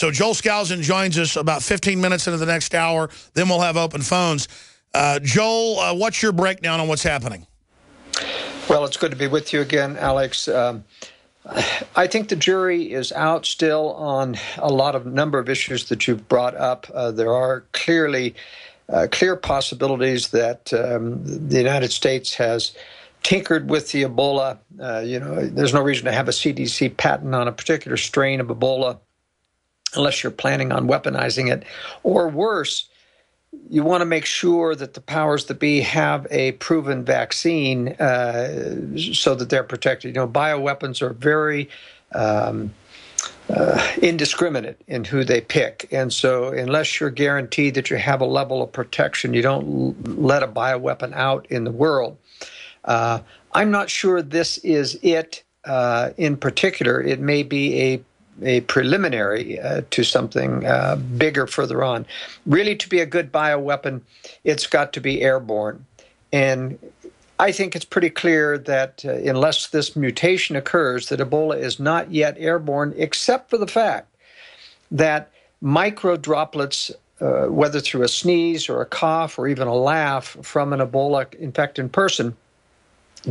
So Joel Skousen joins us about 15 minutes into the next hour. Then we'll have open phones. Joel, what's your breakdown on what's happening? Well, it's good to be with you again, Alex. I think the jury is out still on a number of issues that you've brought up. There are clearly clear possibilities that the United States has tinkered with the Ebola. There's no reason to have a CDC patent on a particular strain of Ebola unless you're planning on weaponizing it. Or worse, you want to make sure that the powers that be have a proven vaccine so that they're protected. Bioweapons are very indiscriminate in who they pick. And so unless you're guaranteed that you have a level of protection, you don't let a bioweapon out in the world. I'm not sure this is it in particular. It may be a preliminary to something bigger further on. Really, to be a good bioweapon, it's got to be airborne. And I think it's pretty clear that unless this mutation occurs, that Ebola is not yet airborne, except for the fact that micro droplets, whether through a sneeze or a cough or even a laugh from an Ebola-infected person,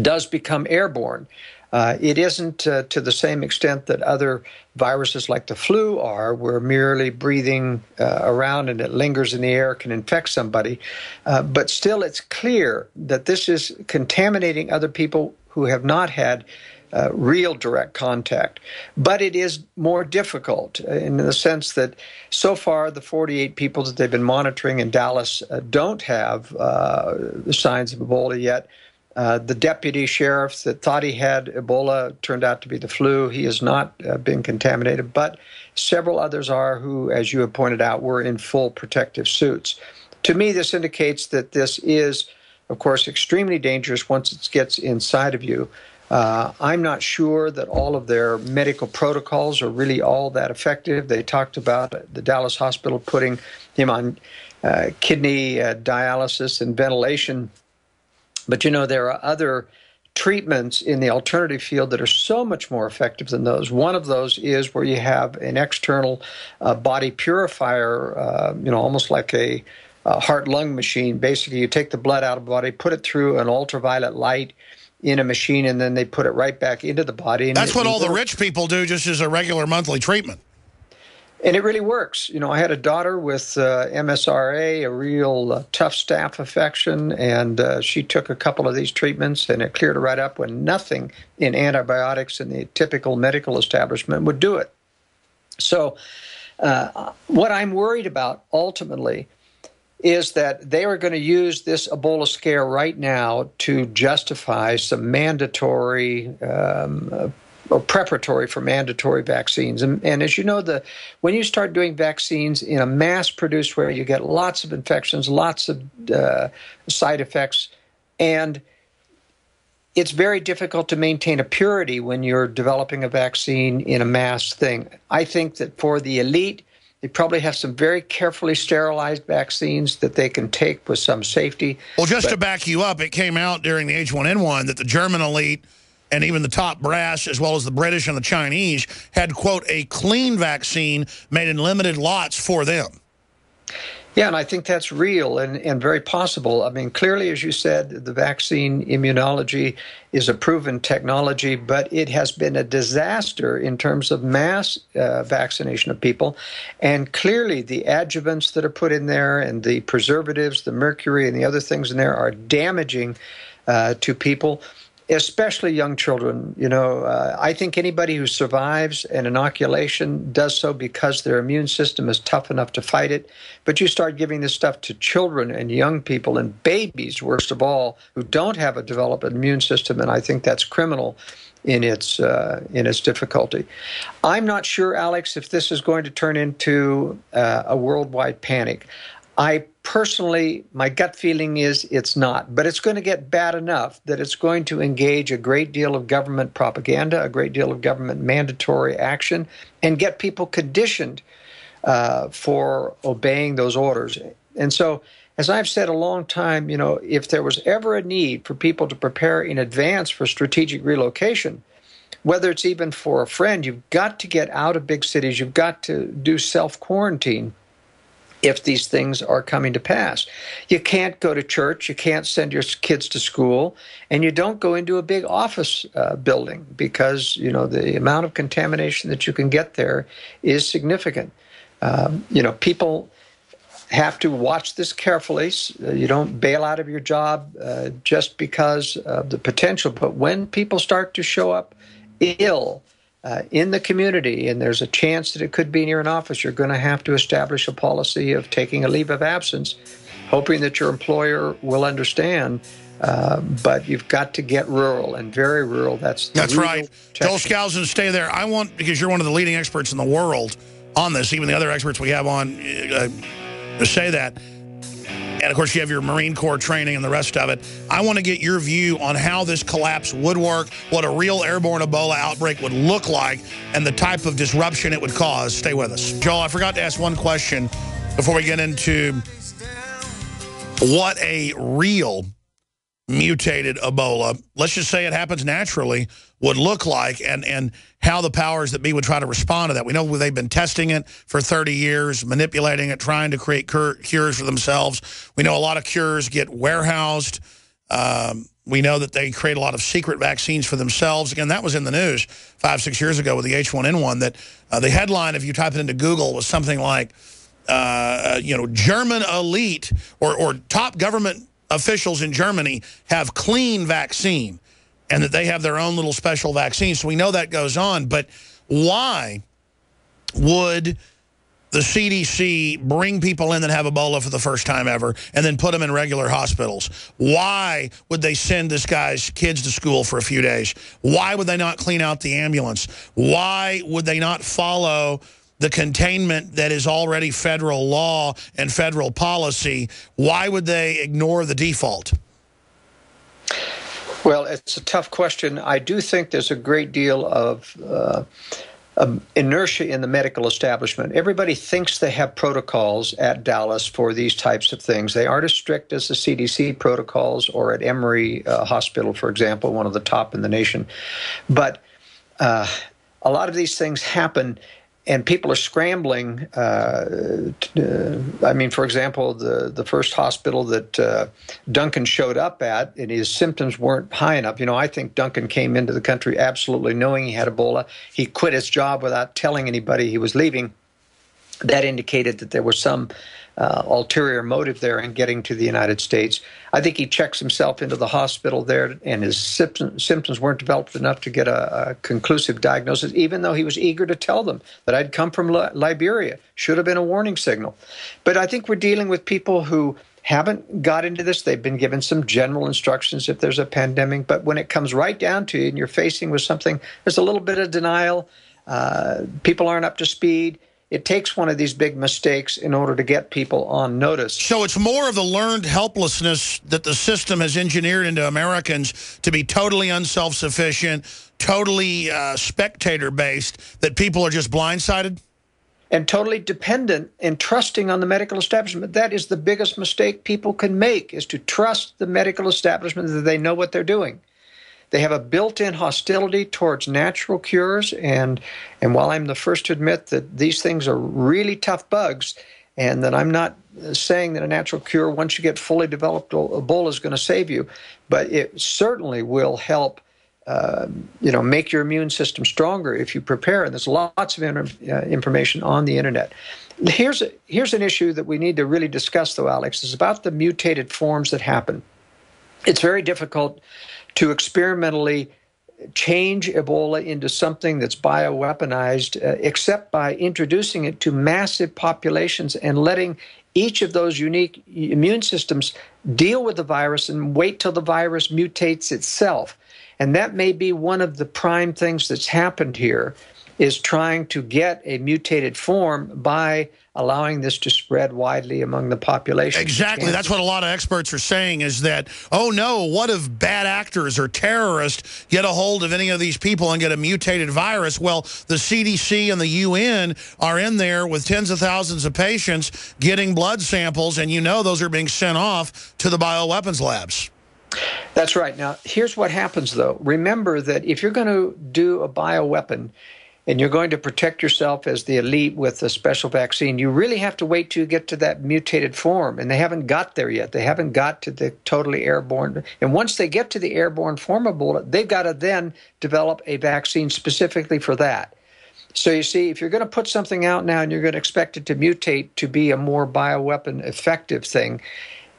does become airborne. It isn't to the same extent that other viruses like the flu are, where merely breathing around and it lingers in the air can infect somebody. But still, it's clear that this is contaminating other people who have not had real direct contact. But it is more difficult in the sense that so far the 48 people that they've been monitoring in Dallas don't have signs of Ebola yet. The deputy sheriff that thought he had Ebola turned out to be the flu. He has not been contaminated, but several others are who, as you have pointed out, were in full protective suits. To me, this indicates that this is, of course, extremely dangerous once it gets inside of you. I'm not sure that all of their medical protocols are really all that effective. They talked about the Dallas hospital putting him on kidney dialysis and ventilation. But, there are other treatments in the alternative field that are so much more effective than those. One of those is where you have an external body purifier, almost like a heart-lung machine. Basically, you take the blood out of the body, put it through an ultraviolet light in a machine, and then they put it right back into the body. And that's what all the rich people do just as a regular monthly treatment. And it really works. I had a daughter with MSRA, a real tough staph infection, and she took a couple of these treatments, and it cleared her right up when nothing in antibiotics in the typical medical establishment would do it. So what I'm worried about ultimately is that they are going to use this Ebola scare right now to justify some mandatory or preparatory for mandatory vaccines. And as you know, when you start doing vaccines in a mass-produced way, you get lots of infections, lots of side effects, and it's very difficult to maintain a purity when you're developing a vaccine in a mass thing. I think that for the elite, they probably have some very carefully sterilized vaccines that they can take with some safety. Well, just to back you up, it came out during the H1N1 that the German elite and even the top brass, as well as the British and the Chinese, had, quote, a clean vaccine made in limited lots for them. Yeah, and I think that's real and very possible. I mean, clearly, as you said, the vaccine immunology is a proven technology, but it has been a disaster in terms of mass vaccination of people. And clearly, the adjuvants that are put in there and the preservatives, the mercury and the other things in there are damaging to people, especially young children. I think anybody who survives an inoculation does so because their immune system is tough enough to fight it. But you start giving this stuff to children and young people and babies, worst of all, who don't have a developed immune system, and I think that's criminal in its difficulty. I'm not sure, Alex, if this is going to turn into a worldwide panic. I personally, my gut feeling is it's not, but it's going to get bad enough that it's going to engage a great deal of government propaganda, a great deal of government mandatory action, and get people conditioned for obeying those orders. And so, as I've said a long time, if there was ever a need for people to prepare in advance for strategic relocation, whether it's even for a friend, you've got to get out of big cities. You've got to do self-quarantine if these things are coming to pass. You can't go to church, you can't send your kids to school, and you don't go into a big office building because, you know, the amount of contamination that you can get there is significant. You know, people have to watch this carefully. You don't bail out of your job just because of the potential, but when people start to show up ill, in the community, and there's a chance that it could be near an office, you're going to have to establish a policy of taking a leave of absence, hoping that your employer will understand. But you've got to get rural, and very rural. That's right. Joel Skousen, stay there. I want, because you're one of the leading experts in the world on this, even the other experts we have on to say that. And, of course, you have your Marine Corps training and the rest of it. I want to get your view on how this collapse would work, what a real airborne Ebola outbreak would look like, and the type of disruption it would cause. Stay with us. Joel, I forgot to ask one question before we get into what a real mutated Ebola, let's just say it happens naturally, would look like, and how the powers that be would try to respond to that. We know they've been testing it for 30 years, manipulating it, trying to create cures for themselves. We know a lot of cures get warehoused. We know that they create a lot of secret vaccines for themselves. Again, that was in the news 5-6 years ago with the H1N1, that the headline, if you type it into Google, was something like, you know, German elite or top government officials in Germany have clean vaccine, and that they have their own little special vaccine. So we know that goes on. But why would the CDC bring people in that have Ebola for the first time ever and then put them in regular hospitals? Why would they send this guy's kids to school for a few days? Why would they not clean out the ambulance? Why would they not follow the containment that is already federal law and federal policy? Why would they ignore the default? Well, it's a tough question. I do think there's a great deal of inertia in the medical establishment. Everybody thinks they have protocols at Dallas for these types of things. They aren't as strict as the CDC protocols or at Emory Hospital, for example, one of the top in the nation. But a lot of these things happen, and people are scrambling. I mean, for example, the first hospital that Duncan showed up at, and his symptoms weren't high enough. You know, I think Duncan came into the country absolutely knowing he had Ebola. He quit his job without telling anybody he was leaving. That indicated that there was some ulterior motive there in getting to the United States. I think he checks himself into the hospital there, and his symptoms weren't developed enough to get a conclusive diagnosis, even though he was eager to tell them that I'd come from Liberia. Should have been a warning signal. But I think we're dealing with people who haven't got into this. They've been given some general instructions if there's a pandemic, but when it comes right down to it and you're facing with something, there's a little bit of denial. People aren't up to speed. It takes one of these big mistakes in order to get people on notice. So it's more of the learned helplessness that the system has engineered into Americans to be totally unself-sufficient, totally spectator-based, that people are just blindsided? And totally dependent and trusting on the medical establishment. That is the biggest mistake people can make, is to trust the medical establishment that they know what they're doing. They have a built-in hostility towards natural cures, and while I'm the first to admit that these things are really tough bugs, and that I'm not saying that a natural cure, once you get fully developed Ebola, is going to save you, but it certainly will help make your immune system stronger if you prepare. And there's lots of information on the internet. Here's an issue that we need to really discuss, though, Alex. It's about the mutated forms that happen. It's very difficult to experimentally change Ebola into something that's bioweaponized, except by introducing it to massive populations and letting each of those unique immune systems deal with the virus and wait till the virus mutates itself. And that may be one of the prime things that's happened here, is trying to get a mutated form by allowing this to spread widely among the population. Exactly. That's what a lot of experts are saying, is that, oh no, what if bad actors or terrorists get a hold of any of these people and get a mutated virus? Well, the CDC and the UN are in there with tens of thousands of patients getting blood samples, and you know those are being sent off to the bioweapons labs. That's right. Now, here's what happens, though. Remember that if you're going to do a bioweapon and you're going to protect yourself as the elite with a special vaccine, you really have to wait till you get to that mutated form. And they haven't got there yet. They haven't got to the totally airborne. And once they get to the airborne form of Ebola, they've got to then develop a vaccine specifically for that. So you see, if you're going to put something out now and you're going to expect it to mutate to be a more bioweapon effective thing,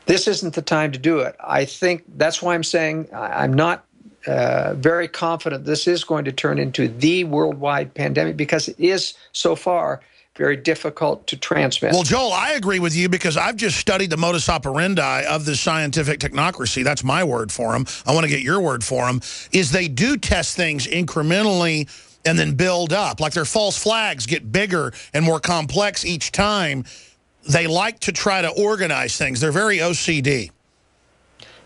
this isn't the time to do it. I think that's why I'm saying I'm not very confident this is going to turn into the worldwide pandemic, because it is so far very difficult to transmit. Well, Joel, I agree with you, because I've just studied the modus operandi of the scientific technocracy. That's my word for them. I want to get your word for them. Is they do test things incrementally and then build up. Like their false flags get bigger and more complex each time. They like to try to organize things. They're very OCD.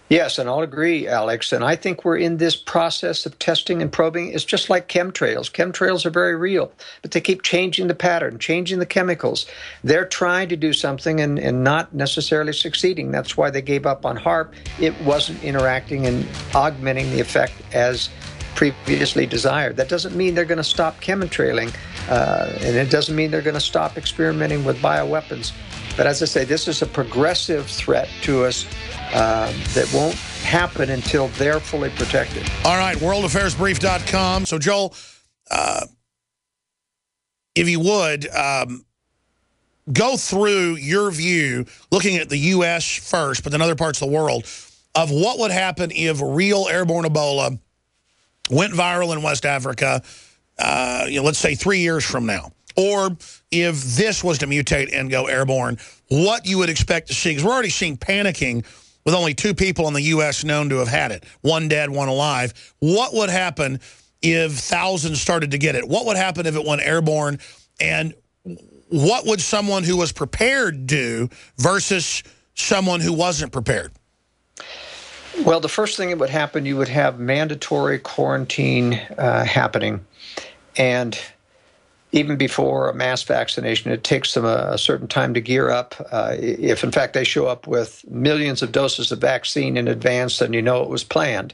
Yes, and I'll agree, Alex. And I think we're in this process of testing and probing. It's just like chemtrails. Chemtrails are very real, but they keep changing the pattern, changing the chemicals. They're trying to do something and not necessarily succeeding. That's why they gave up on HARP. It wasn't interacting and augmenting the effect as previously desired. That doesn't mean they're going to stop chemtrailing, and it doesn't mean they're going to stop experimenting with bioweapons. But as I say, this is a progressive threat to us that won't happen until they're fully protected. All right, worldaffairsbrief.com. So, Joel, if you would, go through your view, looking at the U.S. first, but then other parts of the world, of what would happen if real airborne Ebola went viral in West Africa, let's say 3 years from now. Or if this was to mutate and go airborne, what you would expect to see. Because we're already seeing panicking with only 2 people in the U.S. known to have had it. 1 dead, 1 alive. What would happen if thousands started to get it? What would happen if it went airborne? And what would someone who was prepared do versus someone who wasn't prepared? Well, the first thing that would happen, you would have mandatory quarantine happening. And even before a mass vaccination, it takes them a certain time to gear up. If, in fact, they show up with millions of doses of vaccine in advance, then you know it was planned.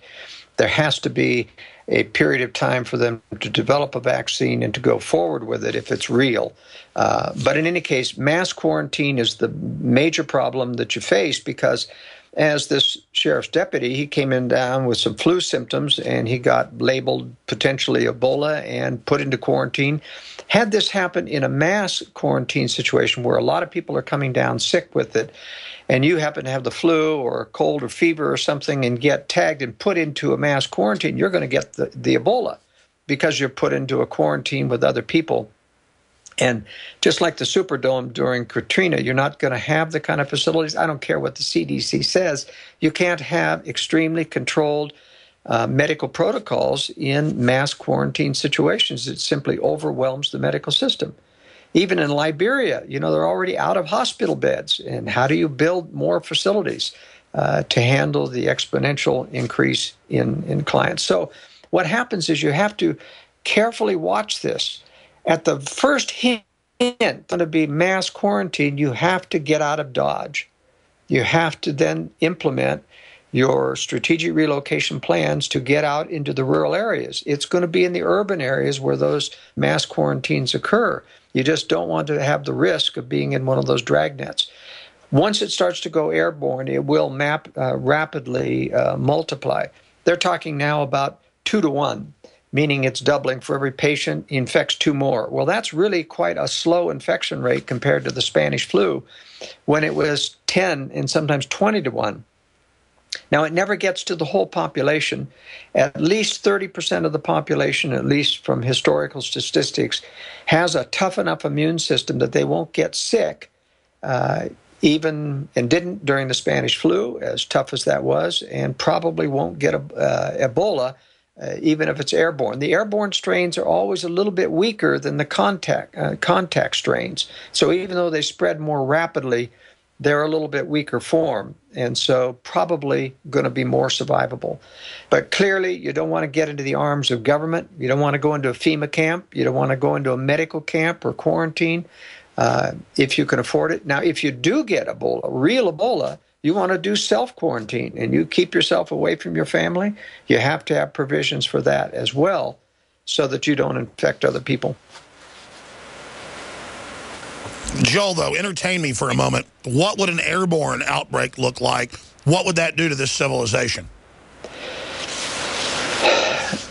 There has to be a period of time for them to develop a vaccine and to go forward with it if it's real. But in any case, mass quarantine is the major problem that you face, because as this sheriff's deputy, he came in down with some flu symptoms, and he got labeled potentially Ebola and put into quarantine. Had this happen in a mass quarantine situation where a lot of people are coming down sick with it, and you happen to have the flu or a cold or fever or something and get tagged and put into a mass quarantine, you're going to get the Ebola, because you're put into a quarantine with other people. And just like the Superdome during Katrina, you're not going to have the kind of facilities. I don't care what the CDC says. You can't have extremely controlled medical protocols in mass quarantine situations. It simply overwhelms the medical system. Even in Liberia, they're already out of hospital beds. And how do you build more facilities to handle the exponential increase in clients? So what happens is you have to carefully watch this. At the first hint going to be mass quarantine, you have to get out of Dodge. You have to then implement your strategic relocation plans to get out into the rural areas. It's going to be in the urban areas where those mass quarantines occur. You just don't want to have the risk of being in one of those dragnets. Once it starts to go airborne, it will rapidly multiply. They're talking now about 2 to 1. Meaning it's doubling. For every patient, he infects 2 more. Well, that's really quite a slow infection rate compared to the Spanish flu, when it was 10 and sometimes 20 to 1. Now, it never gets to the whole population. At least 30% of the population, at least from historical statistics, has a tough enough immune system that they won't get sick, even and didn't during the Spanish flu, as tough as that was, and probably won't get Ebola, even if it's airborne. The airborne strains are always a little bit weaker than the contact strains. So even though they spread more rapidly, they're a little bit weaker form, and so probably going to be more survivable. But clearly, you don't want to get into the arms of government. You don't want to go into a FEMA camp. You don't want to go into a medical camp or quarantine if you can afford it. Now, if you do get Ebola, real Ebola, you want to do self-quarantine and you keep yourself away from your family, you have to have provisions for that as well so that you don't infect other people. Joel, though, entertain me for a moment. What would an airborne outbreak look like? What would that do to this civilization?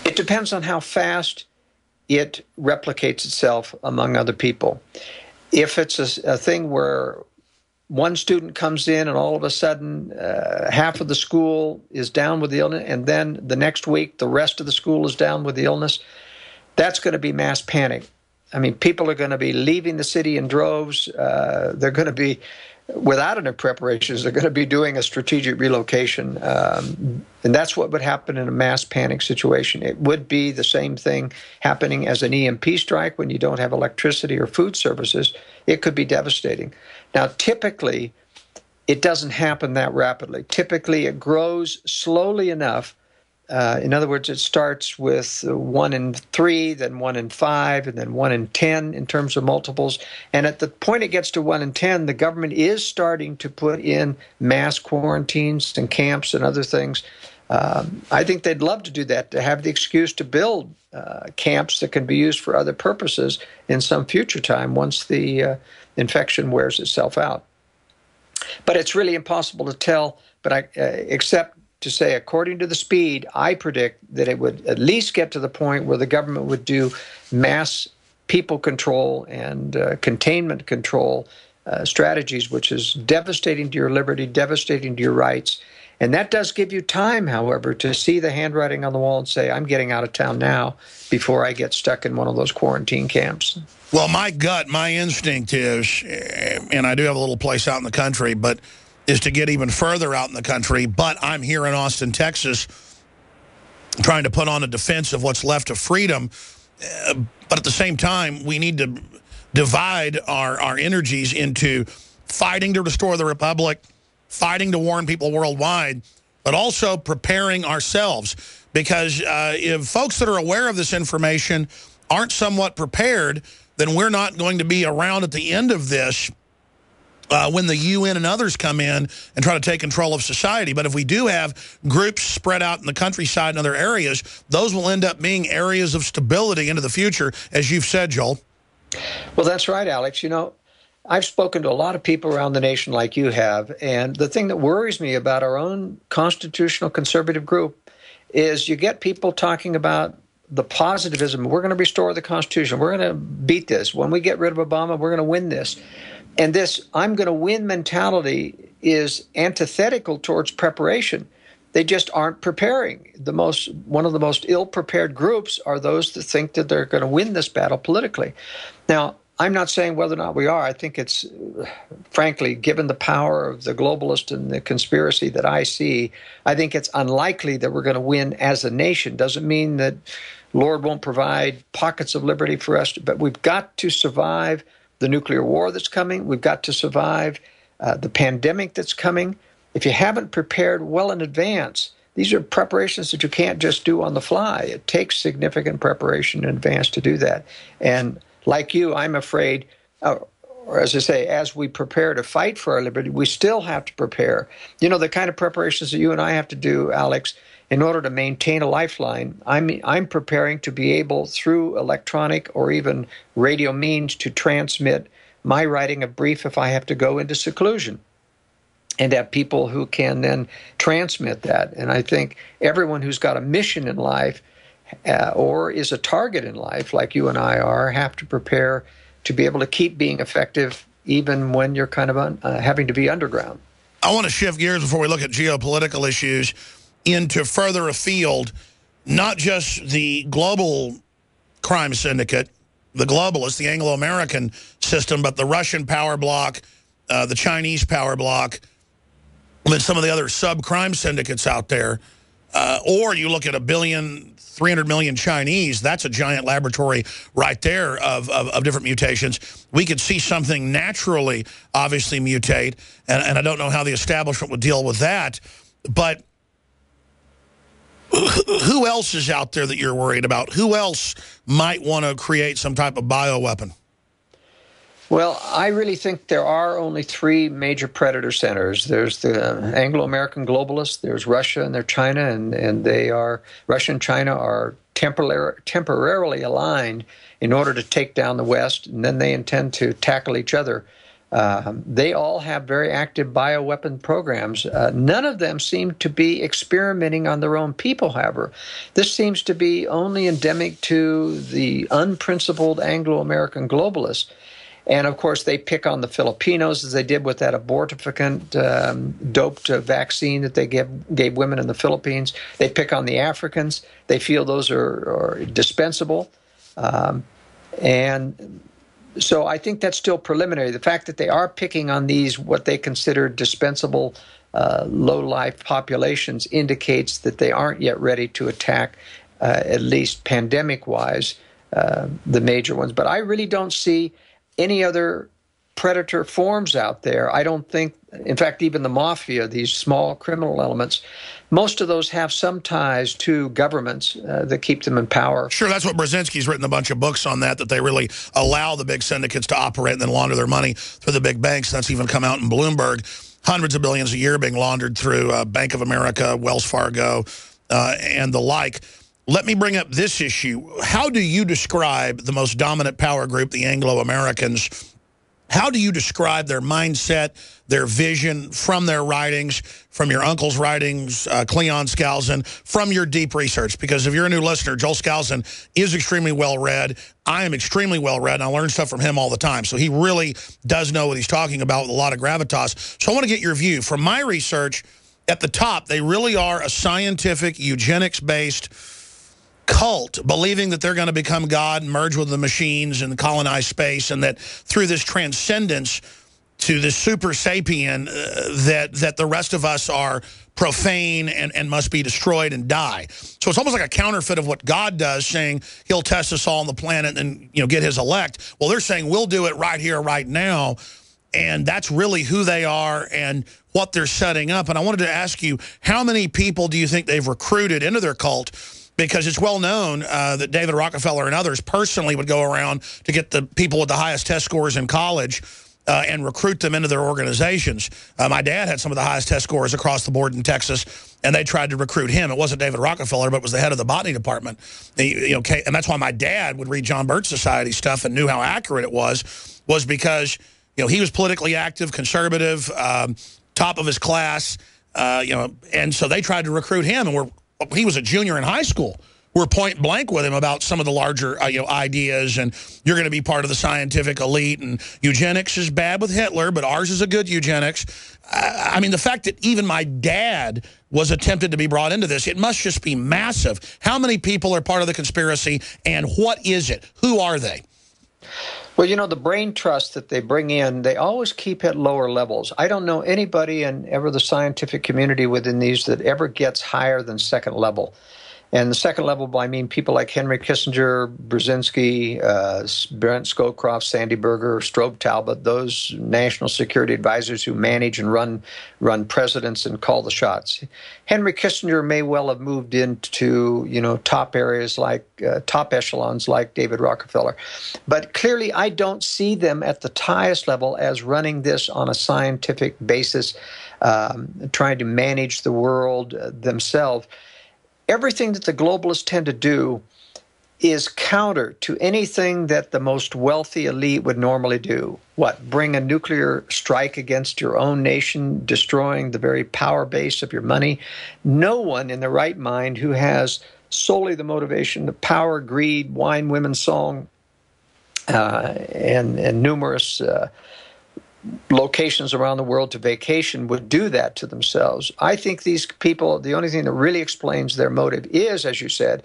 It depends on how fast it replicates itself among other people. If it's a thing where one student comes in and all of a sudden half of the school is down with the illness, and then the next week the rest of the school is down with the illness, that's going to be mass panic. I mean, people are going to be leaving the city in droves. They're going to be, without any preparations, they're going to be doing a strategic relocation. And that's what would happen in a mass panic situation. It would be the same thing happening as an EMP strike when you don't have electricity or food services. It could be devastating. Now, typically, it doesn't happen that rapidly. Typically, it grows slowly enough. In other words, it starts with 1 in 3, then 1 in 5, and then 1 in 10 in terms of multiples. And at the point it gets to 1 in 10, the government is starting to put in mass quarantines and camps and other things. I think they'd love to do that, to have the excuse to build camps that can be used for other purposes in some future time once the infection wears itself out. But it's really impossible to tell, but except to say, according to the speed, I predict that it would at least get to the point where the government would do mass people control and containment control strategies, which is devastating to your liberty, devastating to your rights. And that does give you time, however, to see the handwriting on the wall and say, I'm getting out of town now before I get stuck in one of those quarantine camps. Well, my gut, my instinct is, and I do have a little place out in the country, but is to get even further out in the country. But I'm here in Austin, Texas, trying to put on a defense of what's left of freedom. But at the same time, we need to divide our energies into fighting to restore the republic, fighting to warn people worldwide, but also preparing ourselves. Because if folks that are aware of this information aren't somewhat prepared, then we're not going to be around at the end of this when the UN and others come in and try to take control of society. But if we do have groups spread out in the countryside and other areas, those will end up being areas of stability into the future, as you've said, Joel. Well, that's right, Alex. You know, I've spoken to a lot of people around the nation like you have, and the thing that worries me about our own constitutional conservative group is you get people talking about the positivism. We're going to restore the Constitution. We're going to beat this. When we get rid of Obama, we're going to win this. And this I'm going to win mentality is antithetical towards preparation. They just aren't preparing. One of the most ill-prepared groups are those that think that they're going to win this battle politically. Now, I'm not saying whether or not we are. I think it's, frankly, given the power of the globalist and the conspiracy that I see, I think it's unlikely that we're going to win as a nation. Doesn't mean that Lord won't provide pockets of liberty for us, but we've got to survive the nuclear war that's coming. We've got to survive the pandemic that's coming. If you haven't prepared well in advance, these are preparations that you can't just do on the fly. It takes significant preparation in advance to do that. And like you, I'm afraid, or as I say, as we prepare to fight for our liberty, we still have to prepare. You know, the kind of preparations that you and I have to do, Alex, in order to maintain a lifeline. I'm preparing to be able, through electronic or even radio means, to transmit my writing a brief if I have to go into seclusion, and have people who can then transmit that. And I think everyone who's got a mission in life or is a target in life, like you and I are, have to prepare to be able to keep being effective even when you're kind of having to be underground. I want to shift gears before we look at geopolitical issues into further afield, not just the global crime syndicate, the globalists, the Anglo-American system, but the Russian power bloc, the Chinese power bloc, and some of the other sub-crime syndicates out there. Or you look at 1.3 billion Chinese, that's a giant laboratory right there of different mutations. We could see something naturally, obviously, mutate, and I don't know how the establishment would deal with that, but who else is out there that you're worried about? Who else might want to create some type of bioweapon? Well, I really think there are only three major predator centers. There's the Anglo-American globalists, there's Russia and there's China, and they are, Russia and China are temporarily aligned in order to take down the West, and then they intend to tackle each other. They all have very active bioweapon programs. None of them seem to be experimenting on their own people, however. This seems to be only endemic to the unprincipled Anglo-American globalists. And, of course, they pick on the Filipinos, as they did with that abortifacient doped vaccine that they gave women in the Philippines. They pick on the Africans. They feel those are dispensable. And so I think that's still preliminary. The fact that they are picking on these, what they consider dispensable low-life populations, indicates that they aren't yet ready to attack, at least pandemic-wise, the major ones. But I really don't see any other predator forms out there. I don't think, in fact, even the mafia, these small criminal elements, most of those have some ties to governments that keep them in power. Sure, that's what Brzezinski's written a bunch of books on, that they really allow the big syndicates to operate and then launder their money through the big banks. That's even come out in Bloomberg. Hundreds of billions a year being laundered through Bank of America, Wells Fargo, and the like. Let me bring up this issue. How do you describe the most dominant power group, the Anglo-Americans? How do you describe their mindset, their vision, from their writings, from your uncle's writings, Cleon Skousen, from your deep research? Because if you're a new listener, Joel Skousen is extremely well-read. I am extremely well-read, and I learn stuff from him all the time. So he really does know what he's talking about with a lot of gravitas. So I want to get your view. From my research, at the top, they really are a scientific, eugenics-based cult, believing that they're going to become God and merge with the machines and colonize space, and that through this transcendence to this super sapien, that the rest of us are profane and must be destroyed and die. So it's almost like a counterfeit of what God does, saying he'll test us all on the planet and get his elect. Well, they're saying we'll do it right here, right now. And that's really who they are and what they're setting up. And I wanted to ask you, how many people do you think they've recruited into their cult? Because it's well known that David Rockefeller and others personally would go around to get the people with the highest test scores in college and recruit them into their organizations. My dad had some of the highest test scores across the board in Texas, and they tried to recruit him. It wasn't David Rockefeller, but it was the head of the botany department. And that's why my dad would read John Birch Society stuff and knew how accurate it was because he was politically active, conservative, top of his class, and so they tried to recruit him, and he was a junior in high school. We're point blank with him about some of the larger ideas, and you're going to be part of the scientific elite, and eugenics is bad with Hitler, but ours is a good eugenics. I mean, the fact that even my dad was attempted to be brought into this, it must just be massive. How many people are part of the conspiracy, and what is it? Who are they? Well, the brain trust that they bring in, they always keep at lower levels. I don't know anybody in ever the scientific community within these that ever gets higher than second level. And the second level, I mean people like Henry Kissinger, Brzezinski, Brent Scowcroft, Sandy Berger, Strobe Talbot, those national security advisors who manage and run presidents and call the shots. Henry Kissinger may well have moved into, top areas like top echelons like David Rockefeller. But clearly, I don't see them at the highest level as running this on a scientific basis, trying to manage the world themselves. Everything that the globalists tend to do is counter to anything that the most wealthy elite would normally do. What? Bring a nuclear strike against your own nation, destroying the very power base of your money. No one in their right mind who has solely the motivation to power, greed, wine, women, song, and numerous locations around the world to vacation would do that to themselves. I think these people, the only thing that really explains their motive is, as you said,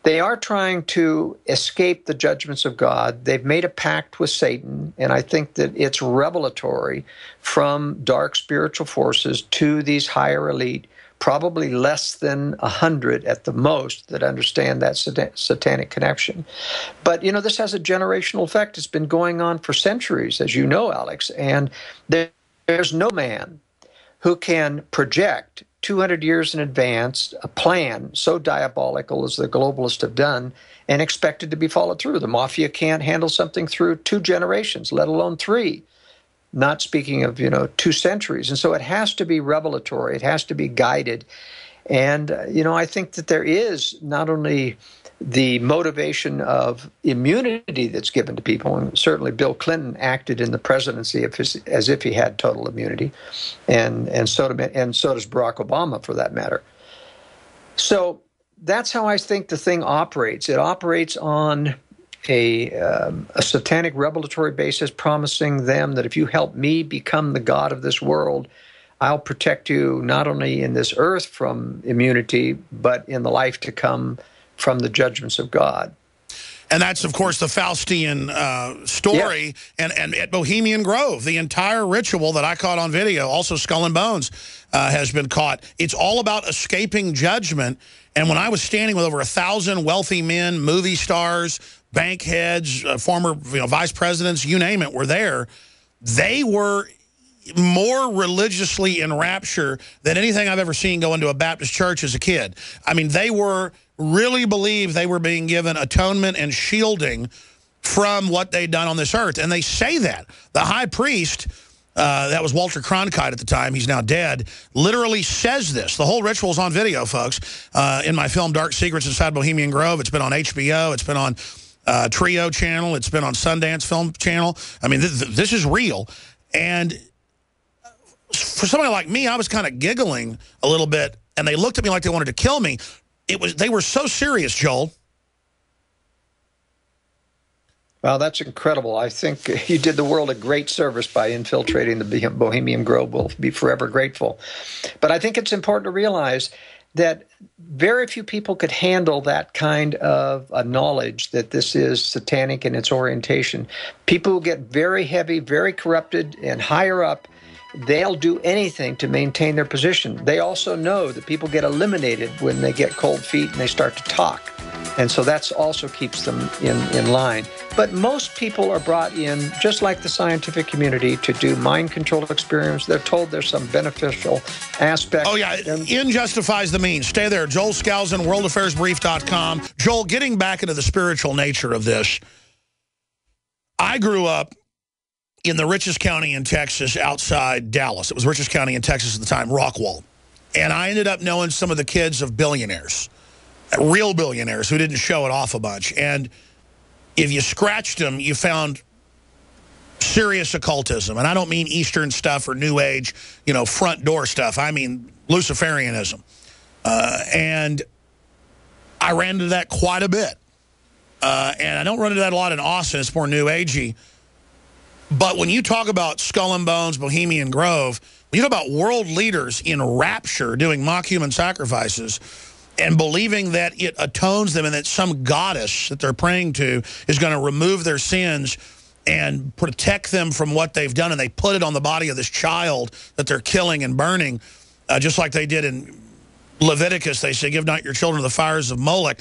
they are trying to escape the judgments of God. They've made a pact with Satan, and I think that it's revelatory from dark spiritual forces to these higher elite, probably less than 100 at the most that understand that satanic connection. But, this has a generational effect. It's been going on for centuries, as you know, Alex, and there's no man who can project 200 years in advance a plan so diabolical as the globalists have done and expect it to be followed through. The mafia can't handle something through 2 generations, let alone 3. Not speaking of, 2 centuries. And so it has to be revelatory. It has to be guided. And, I think that there is not only the motivation of immunity that's given to people, and certainly Bill Clinton acted in the presidency as if he had total immunity, and so does Barack Obama, for that matter. So that's how I think the thing operates. It operates on a satanic revelatory basis, promising them that if you help me become the God of this world, I'll protect you not only in this earth from immunity, but in the life to come from the judgments of God. And that's, of course, the Faustian story. Yeah. And at Bohemian Grove, the entire ritual that I caught on video, also Skull and Bones, has been caught. It's all about escaping judgment. And when I was standing with over 1,000 wealthy men, movie stars, bank heads, former vice presidents, you name it, were there, they were more religiously in rapture than anything I've ever seen go into a Baptist church as a kid. I mean, they really believed they were being given atonement and shielding from what they'd done on this earth. And they say that. The high priest, that was Walter Cronkite at the time, he's now dead, literally says this. The whole ritual's on video, folks, in my film Dark Secrets Inside Bohemian Grove. It's been on HBO. It's been on Trio Channel. It's been on Sundance Film Channel. I mean, this is real. And for somebody like me, I was kind of giggling a little bit, and they looked at me like they wanted to kill me. They were so serious, Joel. Well, that's incredible. I think you did the world a great service by infiltrating the Bohemian Grove. We'll be forever grateful. But I think it's important to realize that very few people could handle that kind of knowledge that this is satanic in its orientation. People who get very heavy, very corrupted, and higher up, they'll do anything to maintain their position. They also know that people get eliminated when they get cold feet and they start to talk. And so that's also keeps them in line. But most people are brought in, just like the scientific community, to do mind control experiments. They're told there's some beneficial aspect. Oh, yeah. End justifies the means. Stay there. Joel Skousen, worldaffairsbrief.com. Joel, getting back into the spiritual nature of this, I grew up in the richest county in Texas outside Dallas. It was richest county in Texas at the time, Rockwall. And I ended up knowing some of the kids of billionaires, real billionaires who didn't show it off a bunch. And if you scratched them, you found serious occultism. And I don't mean Eastern stuff or New Age, front door stuff. I mean Luciferianism. And I ran into that quite a bit. And I don't run into that a lot in Austin. It's more New Agey. But when you talk about Skull and Bones, Bohemian Grove, when you talk about world leaders in rapture doing mock human sacrifices and believing that it atones them and that some goddess that they're praying to is going to remove their sins and protect them from what they've done, and they put it on the body of this child that they're killing and burning, just like they did in Leviticus. They say, give not your children to the fires of Moloch.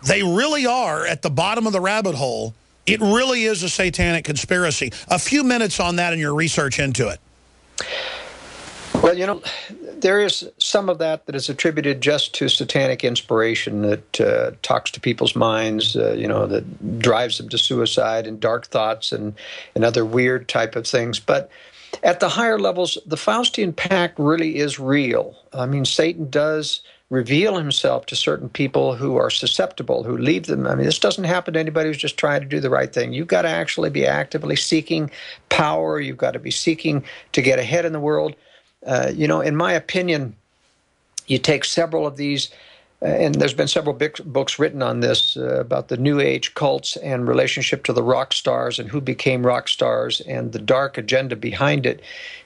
They really are at the bottom of the rabbit hole. It really is a satanic conspiracy. A few minutes on that and your research into it. Well, there is some of that is attributed just to satanic inspiration that talks to people's minds, that drives them to suicide and dark thoughts and other weird type of things. But at the higher levels, the Faustian pact really is real. I mean, Satan does reveal himself to certain people who are susceptible, who leave them. I mean, this doesn't happen to anybody who's just trying to do the right thing. You've got to actually be actively seeking power. You've got to be seeking to get ahead in the world. In my opinion, you take several of these, and there's been several books written on this about the New Age cults and relationship to the rock stars and who became rock stars and the dark agenda behind it.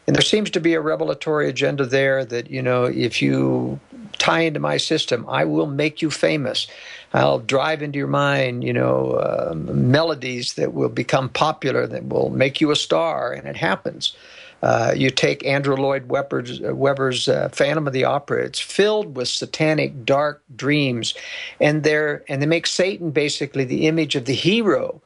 And there seems to be a revelatory agenda there that, if you tie into my system, I will make you famous. I'll drive into your mind, melodies that will become popular, that will make you a star, and it happens. You take Andrew Lloyd Webber's Phantom of the Opera. It's filled with satanic, dark dreams, and they make Satan basically the image of the hero,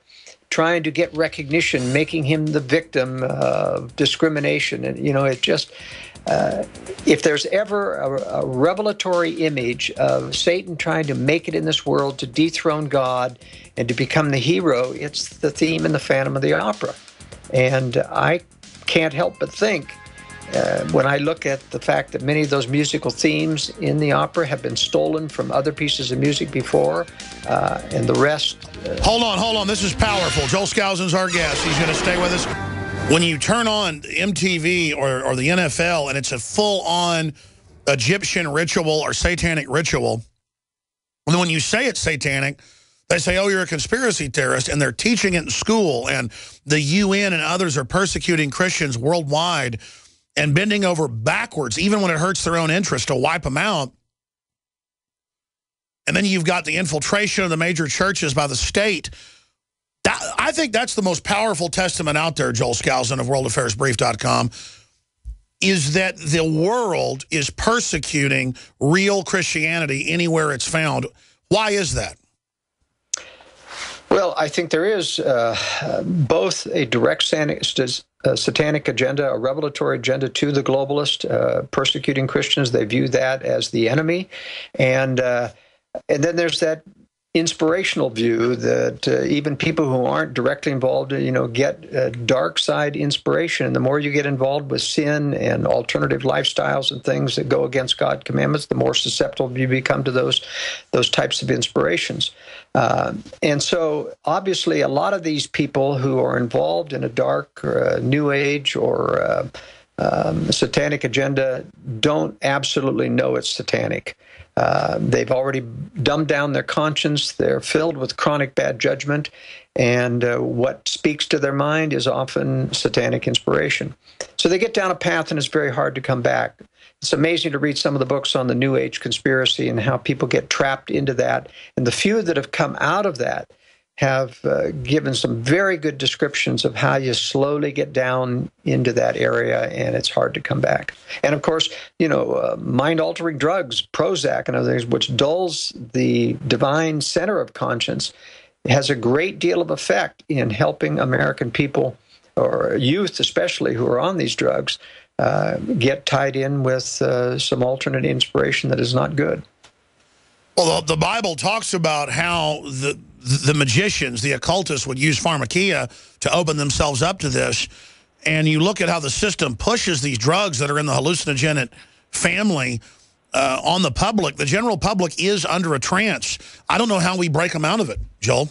trying to get recognition, making him the victim of discrimination. And, it just, if there's ever a revelatory image of Satan trying to make it in this world, to dethrone God and to become the hero, it's the theme in the Phantom of the Opera. And I can't help but think, when I look at the fact that many of those musical themes in the opera have been stolen from other pieces of music before, and the rest... Hold on. This is powerful. Joel Skousen's our guest. He's going to stay with us. When you turn on MTV or the NFL and it's a full-on Egyptian ritual or satanic ritual, and then when you say it's satanic, they say, oh, you're a conspiracy theorist, and they're teaching it in school, and the UN and others are persecuting Christians worldwide and bending over backwards, even when it hurts their own interest, to wipe them out. And then you've got the infiltration of the major churches by the state. I think that's the most powerful testament out there, Joel Skousen of worldaffairsbrief.com, is that the world is persecuting real Christianity anywhere it's found. Why is that? Well, I think there is both a direct satanic agenda, a revelatory agenda to the globalist, persecuting Christians. They view that as the enemy. And then there's that inspirational view that even people who aren't directly involved, get dark side inspiration. And the more you get involved with sin and alternative lifestyles and things that go against God's commandments, the more susceptible you become to those types of inspirations. And so, obviously, a lot of these people who are involved in a dark New Age or satanic agenda don't absolutely know it's satanic. They've already dumbed down their conscience. They're filled with chronic bad judgment, and what speaks to their mind is often satanic inspiration. So they get down a path, and it's very hard to come back. It's amazing to read some of the books on the New Age conspiracy and how people get trapped into that. And the few that have come out of that have given some very good descriptions of how you slowly get down into that area, and it's hard to come back. And of course, mind-altering drugs, Prozac and other things, which dulls the divine center of conscience, has a great deal of effect in helping American people, or youth especially, who are on these drugs, get tied in with some alternate inspiration that is not good. Well, the Bible talks about how the magicians, the occultists, would use pharmakia to open themselves up to this. And you look at how the system pushes these drugs that are in the hallucinogenic family on the public. The general public is under a trance. I don't know how we break them out of it, Joel.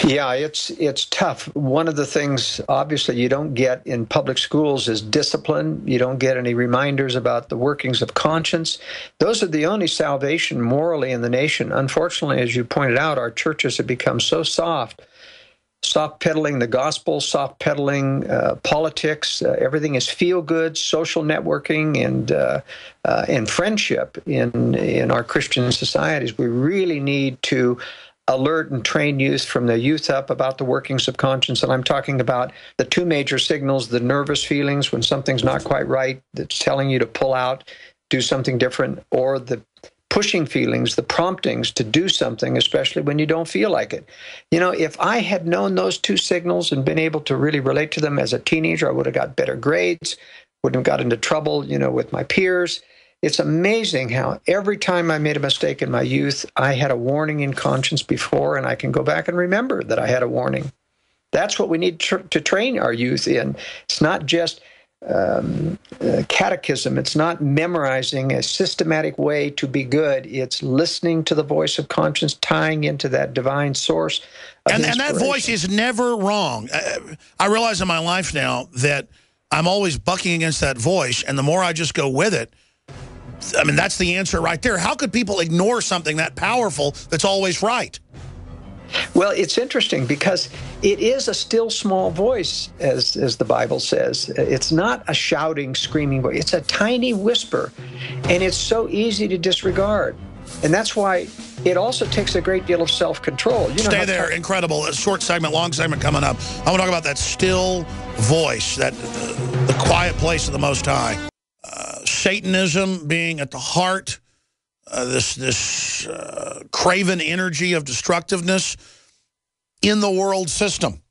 Yeah, it's tough. One of the things, obviously, you don't get in public schools is discipline. You don't get any reminders about the workings of conscience. Those are the only salvation morally in the nation. Unfortunately, as you pointed out, our churches have become so soft-peddling the gospel, soft-peddling politics. Everything is feel-good, social networking, and friendship in our Christian societies. We really need to alert and train youth from the youth up about the workings of conscience. And I'm talking about the two major signals: the nervous feelings when something's not quite right, that's telling you to pull out, do something different, or the pushing feelings, the promptings to do something, especially when you don't feel like it. If I had known those two signals and been able to really relate to them as a teenager, I would have got better grades, wouldn't have got into trouble, with my peers. It's amazing how every time I made a mistake in my youth, I had a warning in conscience before, and I can go back and remember that I had a warning. That's what we need to train our youth in. It's not just catechism. It's not memorizing a systematic way to be good. It's listening to the voice of conscience, tying into that divine source of and that voice is never wrong. I realize in my life now that I'm always bucking against that voice, and the more I just go with it, I mean, that's the answer right there. How could people ignore something that powerful that's always right? Well, it's interesting because it is a still small voice, as the Bible says. It's not a shouting, screaming voice. It's a tiny whisper, and it's so easy to disregard. And that's why it also takes a great deal of self-control. Stay there. Incredible. A short segment, long segment coming up. I want to talk about that still voice, that the quiet place of the Most High. Satanism being at the heart, this craven energy of destructiveness. in the world system.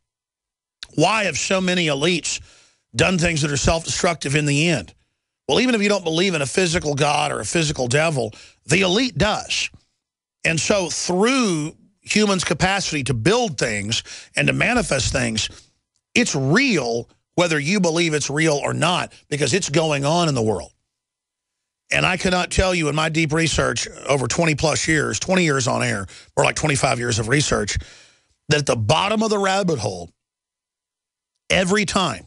Why have so many elites done things that are self-destructive in the end? Well, even if you don't believe in a physical God or a physical devil, the elite does. And so through humans' capacity to build things and to manifest things, it's real whether you believe it's real or not, because it's going on in the world. And I cannot tell you in my deep research over 20-plus years, 20 years on air, or like 25 years of research, that at the bottom of the rabbit hole, every time,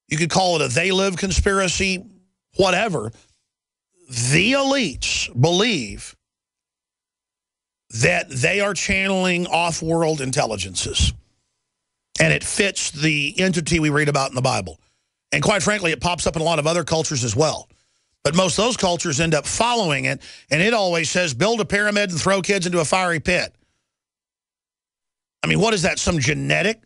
you could call it a they live conspiracy, whatever, the elites believe that they are channeling off-world intelligences. And it fits the entity we read about in the Bible. And quite frankly, it pops up in a lot of other cultures as well. But most of those cultures end up following it, and it always says, build a pyramid and throw kids into a fiery pit. I mean, what is that, some genetic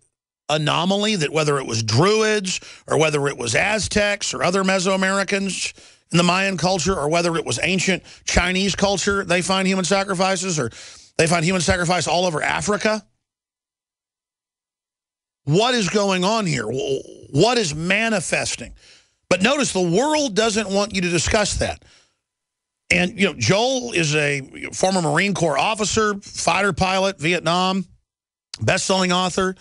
anomaly that whether it was Druids or whether it was Aztecs or other Mesoamericans in the Mayan culture or whether it was ancient Chinese culture, they find human sacrifices, or they find human sacrifice all over Africa? What is going on here? What is manifesting? But notice the world doesn't want you to discuss that. And, you know, Joel is a former Marine Corps officer, fighter pilot, Vietnam, best-selling author.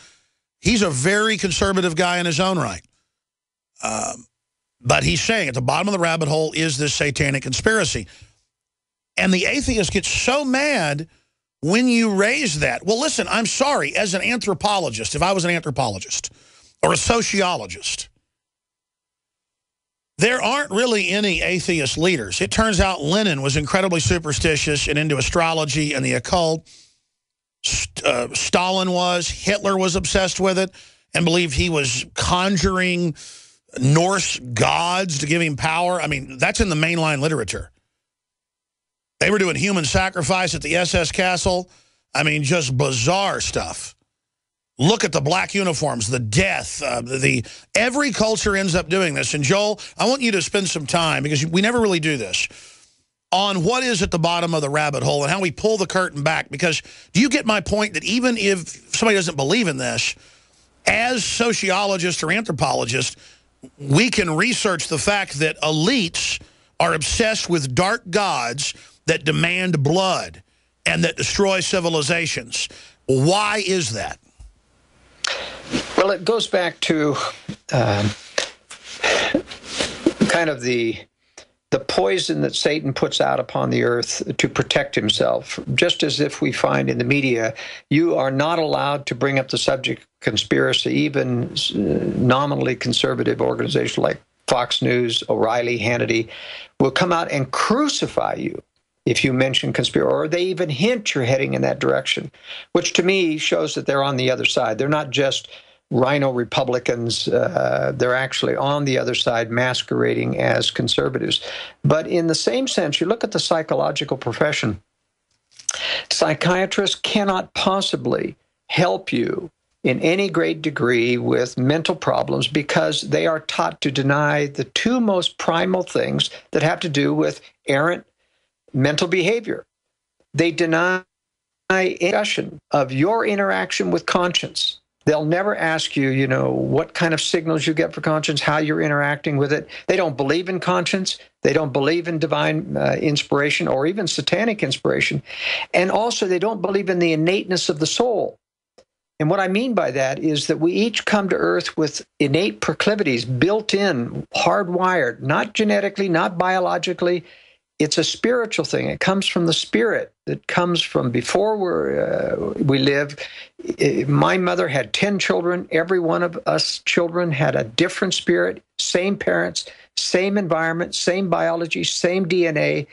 He's a very conservative guy in his own right. But he's saying at the bottom of the rabbit hole is this satanic conspiracy. And the atheists get so mad when you raise that. Well, listen, I'm sorry, as an anthropologist, if I was an anthropologist or a sociologist, there aren't really any atheist leaders. It turns out Lenin was incredibly superstitious and into astrology and the occult. Stalin was. Hitler was obsessed with it and believed he was conjuring Norse gods to give him power. I mean, that's in the mainline literature. They were doing human sacrifice at the SS Castle. I mean, just bizarre stuff. Look at the black uniforms, the death, every culture ends up doing this. And Joel, I want you to spend some time, because we never really do this, on what is at the bottom of the rabbit hole and how we pull the curtain back. Because do you get my point that even if somebody doesn't believe in this, as sociologists or anthropologists, we can research the fact that elites are obsessed with dark gods that demand blood and that destroy civilizations. Why is that? Well, it goes back to kind of the poison that Satan puts out upon the earth to protect himself. Just as if we find in the media, you are not allowed to bring up the subject of conspiracy, even nominally conservative organizations like Fox News, O'Reilly, Hannity, will come out and crucify you if you mention conspiracy, or they even hint you're heading in that direction, which to me shows that they're on the other side. They're not just rhino Republicans. They're actually on the other side masquerading as conservatives. But in the same sense, you look at the psychological profession. Psychiatrists cannot possibly help you in any great degree with mental problems because they are taught to deny the two most primal things that have to do with errant mental behavior. They deny discussion of your interaction with conscience. They'll never ask you, you know, what kind of signals you get for conscience, how you're interacting with it. They don't believe in conscience. They don't believe in divine inspiration or even satanic inspiration. And also, they don't believe in the innateness of the soul. And what I mean by that is that we each come to earth with innate proclivities built in, hardwired, not genetically, not biologically. It's a spiritual thing. It comes from the spirit that comes from before we live. My mother had 10 children. Every one of us children had a different spirit, same parents, same environment, same biology, same DNA,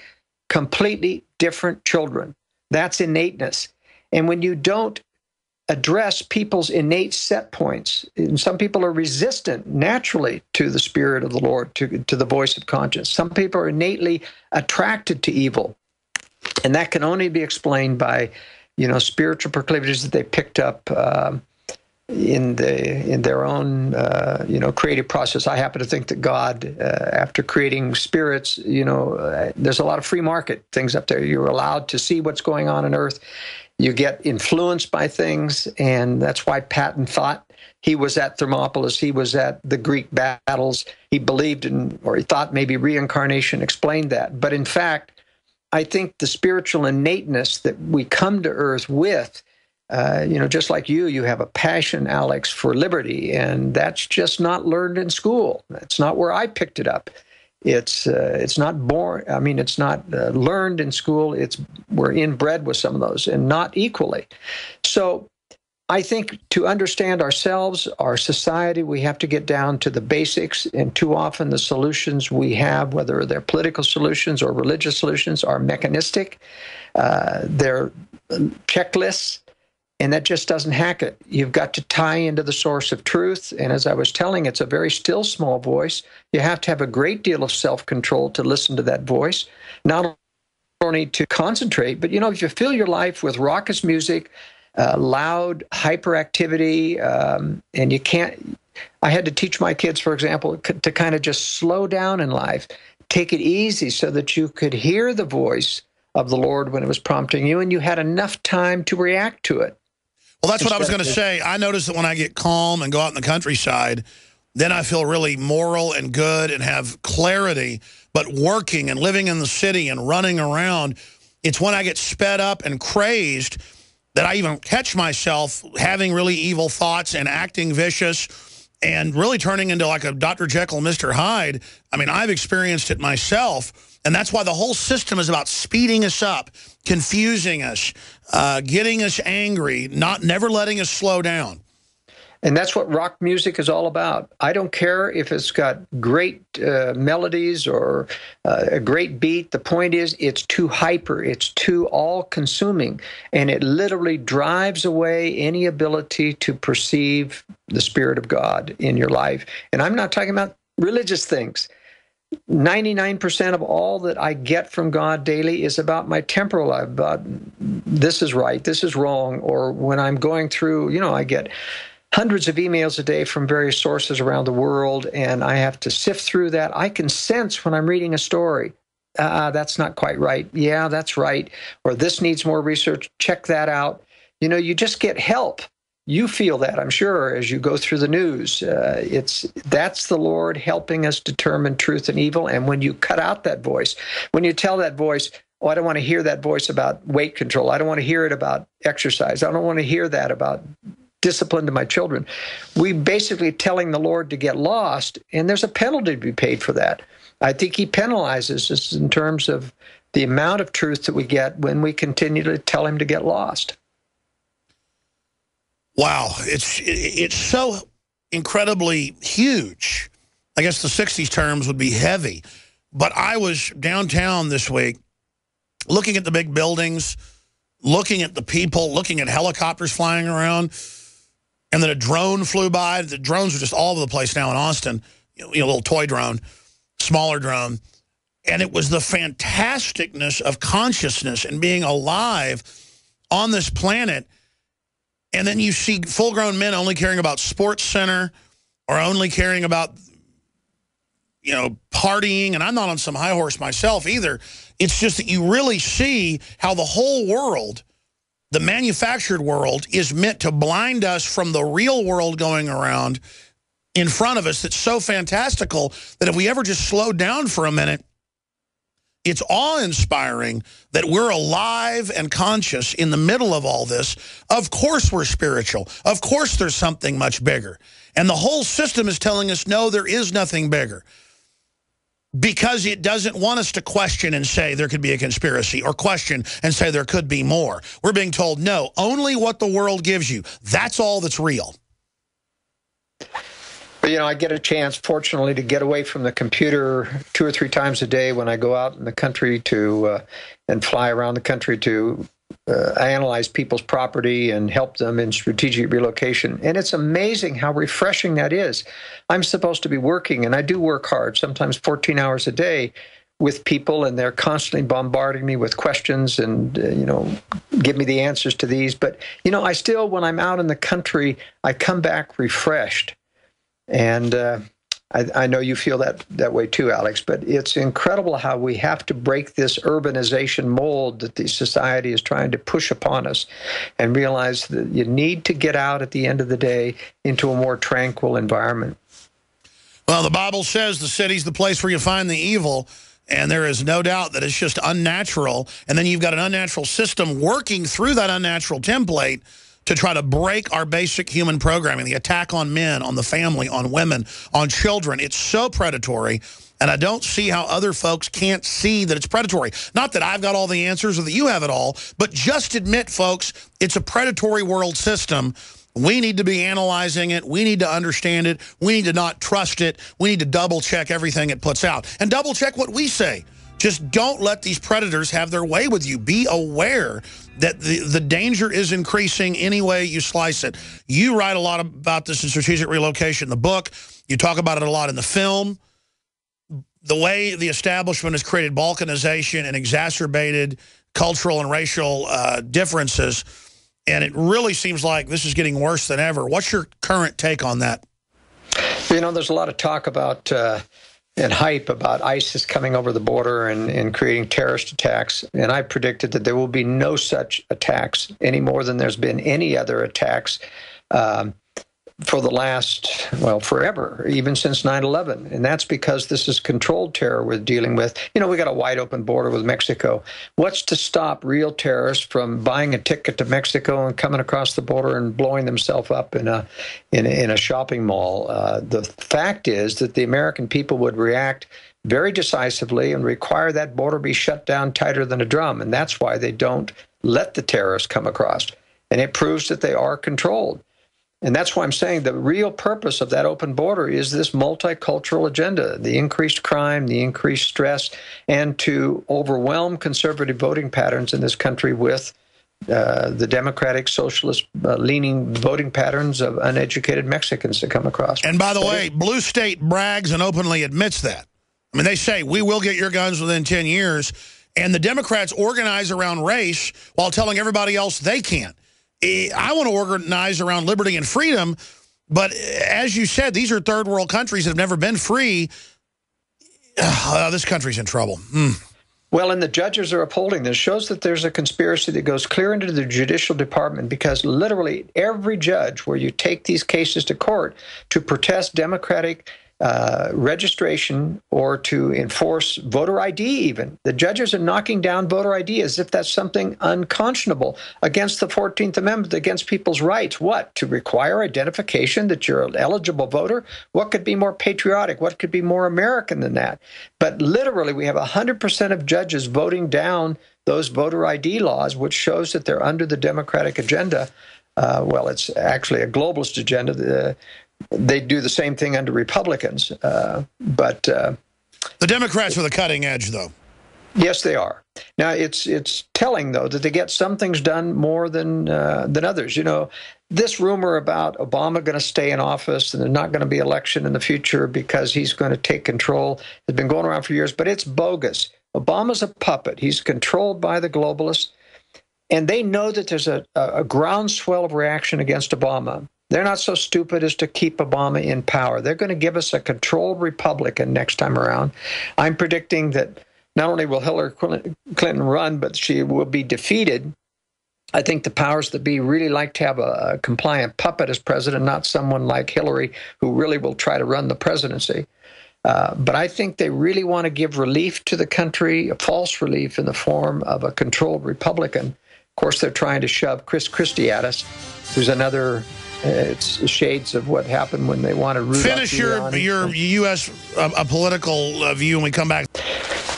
completely different children. That's innateness. And when you don't address people's innate set points, and some people are resistant naturally to the Spirit of the Lord, to the voice of conscience. Some people are innately attracted to evil, and that can only be explained by, you know, spiritual proclivities that they picked up in their own creative process. I happen to think that God, after creating spirits, there's a lot of free market things up there. You're allowed to see what's going on earth. You get influenced by things, and that's why Patton thought he was at Thermopylae. He was at the Greek battles. He believed in, or he thought maybe reincarnation explained that. But in fact, I think the spiritual innateness that we come to Earth with, just like you have a passion, Alex, for liberty, and that's just not learned in school. That's not where I picked it up. It's not born. I mean, it's not learned in school. We're inbred with some of those, and not equally. So I think to understand ourselves, our society, we have to get down to the basics. And too often the solutions we have, whether they're political solutions or religious solutions, are mechanistic. They're checklists. And that just doesn't hack it. You've got to tie into the source of truth. And as I was telling, it's a very still, small voice. You have to have a great deal of self-control to listen to that voice. Not only to concentrate, but, if you fill your life with raucous music, loud hyperactivity, and you can't... I had to teach my kids, for example, to kind of just slow down in life, take it easy so that you could hear the voice of the Lord when it was prompting you, and you had enough time to react to it. Well, that's what I was going to say. I notice that when I get calm and go out in the countryside, then I feel really moral and good and have clarity. But working and living in the city and running around, it's when I get sped up and crazed that I even catch myself having really evil thoughts and acting vicious and really turning into like a Dr. Jekyll, Mr. Hyde. I mean, I've experienced it myself. And that's why the whole system is about speeding us up, confusing us, getting us angry, never letting us slow down. And that's what rock music is all about. I don't care if it's got great melodies or a great beat. The point is, it's too hyper. It's too all-consuming. And it literally drives away any ability to perceive the Spirit of God in your life. And I'm not talking about religious things. 99% of all that I get from God daily is about my temporal life, about this is right, this is wrong, or when I'm going through, I get hundreds of emails a day from various sources around the world, and I have to sift through that. I can sense when I'm reading a story, that's not quite right. Yeah, that's right. Or this needs more research. Check that out. You just get help. You feel that, I'm sure, as you go through the news. That's the Lord helping us determine truth and evil. And when you cut out that voice, when you tell that voice, I don't want to hear that voice about weight control. I don't want to hear it about exercise. I don't want to hear that about discipline to my children. We basically telling the Lord to get lost, and there's a penalty to be paid for that. I think he penalizes us in terms of the amount of truth that we get when we continue to tell him to get lost. Wow, it's so incredibly huge. I guess the 60s terms would be heavy. But I was downtown this week looking at the big buildings, looking at the people, looking at helicopters flying around, and then a drone flew by. The drones are just all over the place now in Austin, a little toy drone, smaller drone. And it was the fantasticness of consciousness and being alive on this planet. And then you see full-grown men only caring about Sports Center or only caring about, partying. And I'm not on some high horse myself either. It's just that you really see how the whole world, the manufactured world, is meant to blind us from the real world going around in front of us that's so fantastical that if we ever just slow down for a minute, it's awe-inspiring that we're alive and conscious in the middle of all this. Of course we're spiritual. Of course there's something much bigger. And the whole system is telling us, no, there is nothing bigger. Because it doesn't want us to question and say there could be a conspiracy, or question and say there could be more. We're being told, no, only what the world gives you. That's all that's real. But, I get a chance, fortunately, to get away from the computer 2 or 3 times a day when I go out in the country and fly around the country to analyze people's property and help them in strategic relocation. And it's amazing how refreshing that is. I'm supposed to be working, and I do work hard, sometimes 14 hours a day, with people, and they're constantly bombarding me with questions and, give me the answers to these. But, I still, when I'm out in the country, I come back refreshed. And I know you feel that way too, Alex, but it's incredible how we have to break this urbanization mold that the society is trying to push upon us and realize that you need to get out at the end of the day into a more tranquil environment. Well, the Bible says the city's the place where you find the evil, and there is no doubt that it's just unnatural. And then you've got an unnatural system working through that unnatural template to try to break our basic human programming, the attack on men, on the family, on women, on children. It's so predatory, and I don't see how other folks can't see that it's predatory. Not that I've got all the answers or that you have it all, but just admit, folks, it's a predatory world system. We need to be analyzing it. We need to understand it. We need to not trust it. We need to double-check everything it puts out and double-check what we say. Just don't let these predators have their way with you. Be aware that the danger is increasing any way you slice it. You write a lot about this in Strategic Relocation in the book. You talk about it a lot in the film. The way the establishment has created balkanization and exacerbated cultural and racial differences, and it really seems like this is getting worse than ever. What's your current take on that? You know, there's a lot of talk about and hype about ISIS coming over the border and creating terrorist attacks. And I predicted that there will be no such attacks any more than there's been any other attacks for the last, well, forever, even since 9/11. And that's because this is controlled terror we're dealing with. You know, we got a wide open border with Mexico. What's to stop real terrorists from buying a ticket to Mexico and coming across the border and blowing themselves up in a shopping mall? The fact is that the American people would react very decisively and require that border be shut down tighter than a drum. And that's why they don't let the terrorists come across. And it proves that they are controlled. And that's why I'm saying the real purpose of that open border is this multicultural agenda, the increased crime, the increased stress, and to overwhelm conservative voting patterns in this country with the democratic, socialist-leaning voting patterns of uneducated Mexicans that come across. And by the way, Blue State brags and openly admits that. I mean, they say, we will get your guns within 10 years. And the Democrats organize around race while telling everybody else they can't. I want to organize around liberty and freedom, but as you said, these are third world countries that have never been free. This country's in trouble. Well, and the judges are upholding this. Shows that there's a conspiracy that goes clear into the judicial department, because literally every judge where you take these cases to court to protest Democratic registration or to enforce voter ID even. The judges are knocking down voter ID as if that's something unconscionable against the 14th Amendment, against people's rights. What? To require identification that you're an eligible voter? What could be more patriotic? What could be more American than that? But literally, we have 100% of judges voting down those voter ID laws, which shows that they're under the Democratic agenda. Well, it's actually a globalist agenda. They do the same thing under Republicans, but the Democrats are the cutting edge, though. Yes, they are. Now, it's telling, though, that they get some things done more than others. You know, this rumor about Obama going to stay in office and there's not going to be election in the future because he's going to take control has been going around for years, but it's bogus. Obama's a puppet. He's controlled by the globalists, and they know that there's a groundswell of reaction against Obama. They're not so stupid as to keep Obama in power. They're going to give us a controlled Republican next time around. I'm predicting that not only will Hillary Clinton run, but she will be defeated. I think the powers that be really like to have a compliant puppet as president, not someone like Hillary who really will try to run the presidency. But I think they really want to give relief to the country, a false relief in the form of a controlled Republican. Of course, they're trying to shove Chris Christie at us, who's another... it's shades of what happened when they wanted Rudolph Finish your U.S. Political view when we come back.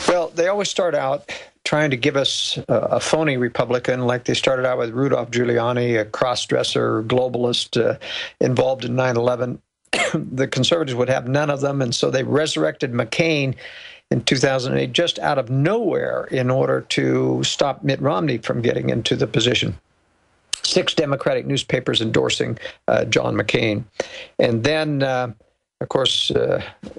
Well, they always start out trying to give us a phony Republican, like they started out with Rudolph Giuliani, a cross-dresser globalist involved in 9/11. The conservatives would have none of them, and so they resurrected McCain in 2008 just out of nowhere in order to stop Mitt Romney from getting into the position. 6 Democratic newspapers endorsing John McCain. And then Of course,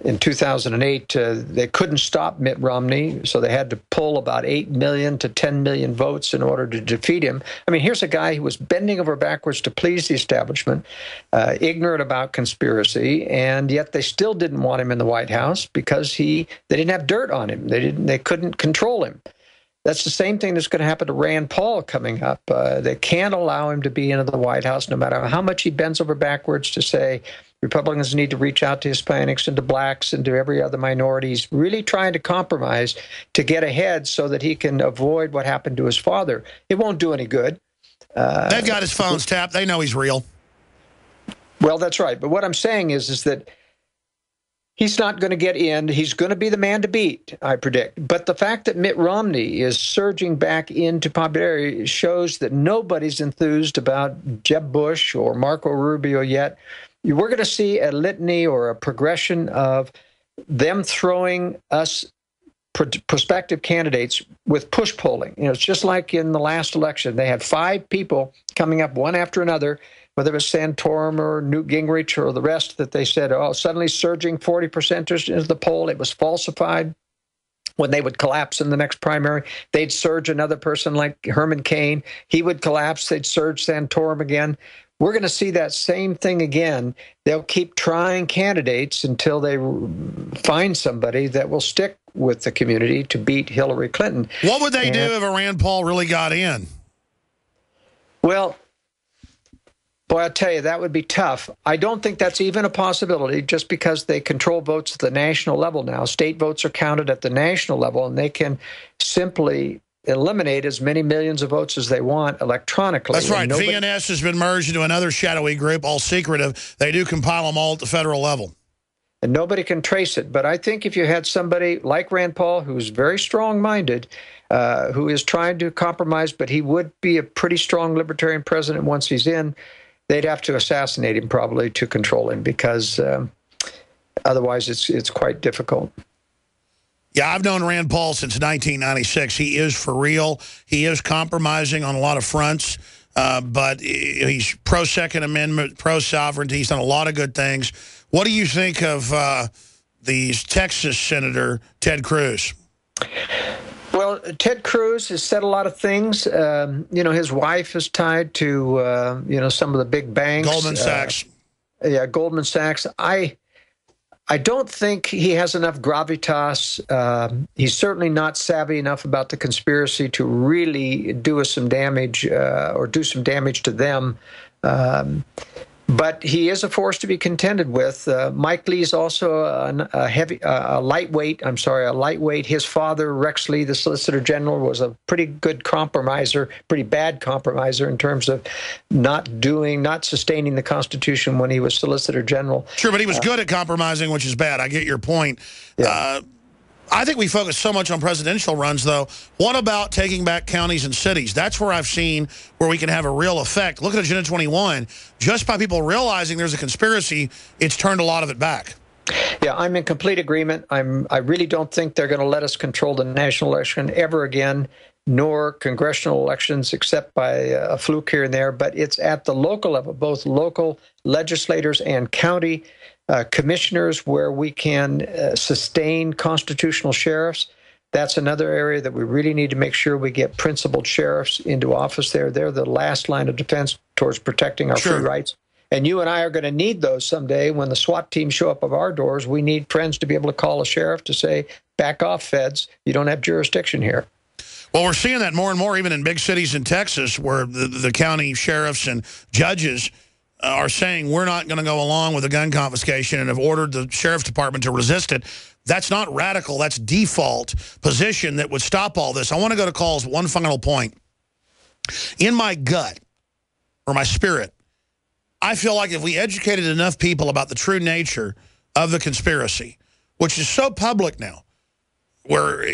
in 2008, they couldn't stop Mitt Romney, so they had to pull about 8 million to 10 million votes in order to defeat him. I mean, here's a guy who was bending over backwards to please the establishment, ignorant about conspiracy, and yet they still didn't want him in the White House because they didn't have dirt on him. They couldn't control him. That's the same thing that's going to happen to Rand Paul coming up. They can't allow him to be into the White House, no matter how much he bends over backwards to say Republicans need to reach out to Hispanics and to blacks and to every other minority. He's really trying to compromise to get ahead so that he can avoid what happened to his father. It won't do any good. They've got his phones tapped. They know he's real. Well, that's right. But what I'm saying is that he's not going to get in. He's going to be the man to beat, I predict. But the fact that Mitt Romney is surging back into popularity shows that nobody's enthused about Jeb Bush or Marco Rubio yet. We're going to see a litany or a progression of them throwing us prospective candidates with push polling. It's just like in the last election. They had 5 people coming up one after another, whether it was Santorum or Newt Gingrich or the rest, that they said, oh, suddenly surging 40% into the poll. It was falsified. When they would collapse in the next primary, they'd surge another person like Herman Cain. He would collapse. They'd surge Santorum again. We're going to see that same thing again. They'll keep trying candidates until they find somebody that will stick with the community to beat Hillary Clinton. What would they do if a Rand Paul really got in? Well, boy, I tell you, that would be tough. I don't think that's even a possibility just because they control votes at the national level now. State votes are counted at the national level, and they can simply eliminate as many millions of votes as they want electronically. That's right. VNS has been merged into another shadowy group, all secretive. They do compile them all at the federal level. And nobody can trace it. But I think if you had somebody like Rand Paul, who's very strong-minded, who is trying to compromise, but he would be a pretty strong libertarian president once he's in, they'd have to assassinate him probably to control him because otherwise it's quite difficult. Yeah, I've known Rand Paul since 1996. He is for real. He is compromising on a lot of fronts, but he's pro-Second Amendment, pro-sovereignty. He's done a lot of good things. What do you think of the Texas Senator, Ted Cruz? Well, Ted Cruz has said a lot of things. His wife is tied to, some of the big banks. Goldman Sachs. Goldman Sachs. I don't think he has enough gravitas. He's certainly not savvy enough about the conspiracy to really do us some damage or do some damage to them. But he is a force to be contended with. Mike Lee is also a lightweight. His father, Rex Lee, the Solicitor General, was a pretty good compromiser, pretty bad compromiser in terms of not sustaining the Constitution when he was Solicitor General. Sure, but he was good at compromising, which is bad. I get your point. Yeah. I think we focus so much on presidential runs, though. What about taking back counties and cities? That's where I've seen where we can have a real effect. Look at Agenda 21. Just by people realizing there's a conspiracy, it's turned a lot of it back. Yeah, I'm in complete agreement. I really don't think they're going to let us control the national election ever again, nor congressional elections except by a fluke here and there. But it's at the local level, both local legislators and county commissioners, where we can sustain constitutional sheriffs. That's another area that we really need to make sure we get principled sheriffs into office there. They're the last line of defense towards protecting our free rights. And you and I are going to need those someday when the SWAT teams show up at our doors. We need friends to be able to call a sheriff to say, back off, feds. You don't have jurisdiction here. Well, we're seeing that more and more, even in big cities in Texas, where the county sheriffs and judges are saying we're not going to go along with the gun confiscation and have ordered the sheriff's department to resist it. That's not radical. That's default position that would stop all this. I want to go to calls. One final point. In my gut, or my spirit, I feel like if we educated enough people about the true nature of the conspiracy, which is so public now, where,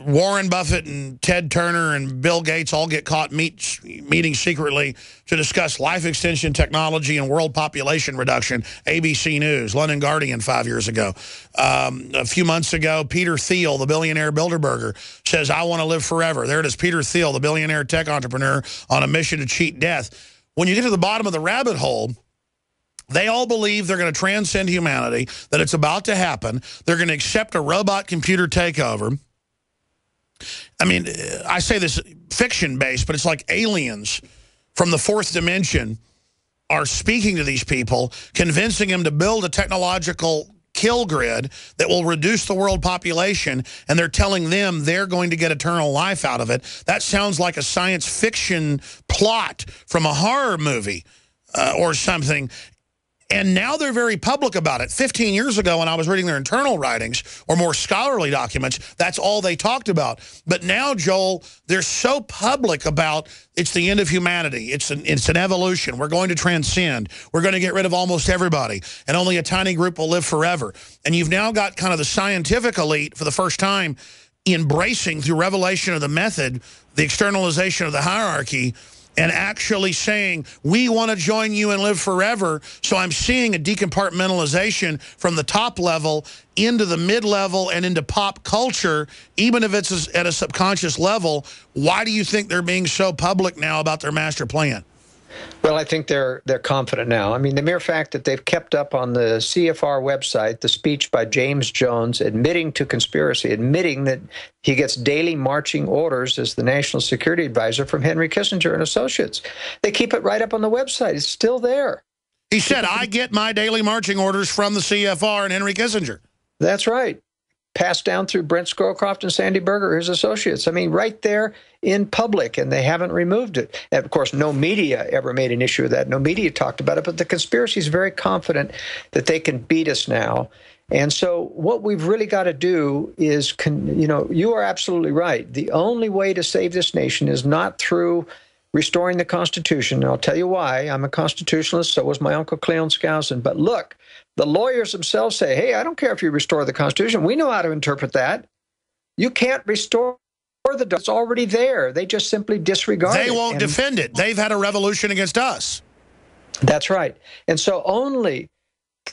Warren Buffett and Ted Turner and Bill Gates all get caught meeting secretly to discuss life extension technology and world population reduction. ABC News, London Guardian 5 years ago. A few months ago, Peter Thiel, the billionaire Bilderberger, says, I want to live forever. There it is, Peter Thiel, the billionaire tech entrepreneur on a mission to cheat death. When you get to the bottom of the rabbit hole, They all believe they're going to transcend humanity, that it's about to happen. They're going to accept a robot computer takeover. I mean, I say this fiction-based, but it's like aliens from the fourth dimension are speaking to these people, convincing them to build a technological kill grid that will reduce the world population, and they're telling them they're going to get eternal life out of it. That sounds like a science fiction plot from a horror movie or something. And now they're very public about it. 15 years ago, when I was reading their internal writings or more scholarly documents, that's all they talked about. But now, Joel, they're so public about it's the end of humanity. It's an evolution. We're going to transcend. We're going to get rid of almost everybody, and only a tiny group will live forever. And you've now got kind of the scientific elite for the first time embracing, through revelation of the method, the externalization of the hierarchy, and actually saying, we want to join you and live forever. So I'm seeing a decompartmentalization from the top level into the mid-level and into pop culture, even if it's at a subconscious level. Why do you think they're being so public now about their master plan? Well, I think they're confident now. I mean, the mere fact that they've kept up on the CFR website the speech by James Jones admitting to conspiracy, admitting that he gets daily marching orders as the national security advisor from Henry Kissinger and Associates. They keep it right up on the website. It's still there. He said, I get my daily marching orders from the CFR and Henry Kissinger. That's right. Passed down through Brent Scowcroft and Sandy Berger, his associates. I mean, right there in public, and they haven't removed it. And of course, no media ever made an issue of that. No media talked about it, but the conspiracy is very confident that they can beat us now. And so what we've really got to do is, you are absolutely right. The only way to save this nation is not through restoring the Constitution. And I'll tell you why. I'm a constitutionalist, so was my Uncle Cleon Skousen. But look, the lawyers themselves say, hey, I don't care if you restore the Constitution. We know how to interpret that. You can't restore it's already there. They just simply disregard it. They won't defend it. They've had a revolution against us. That's right. And so only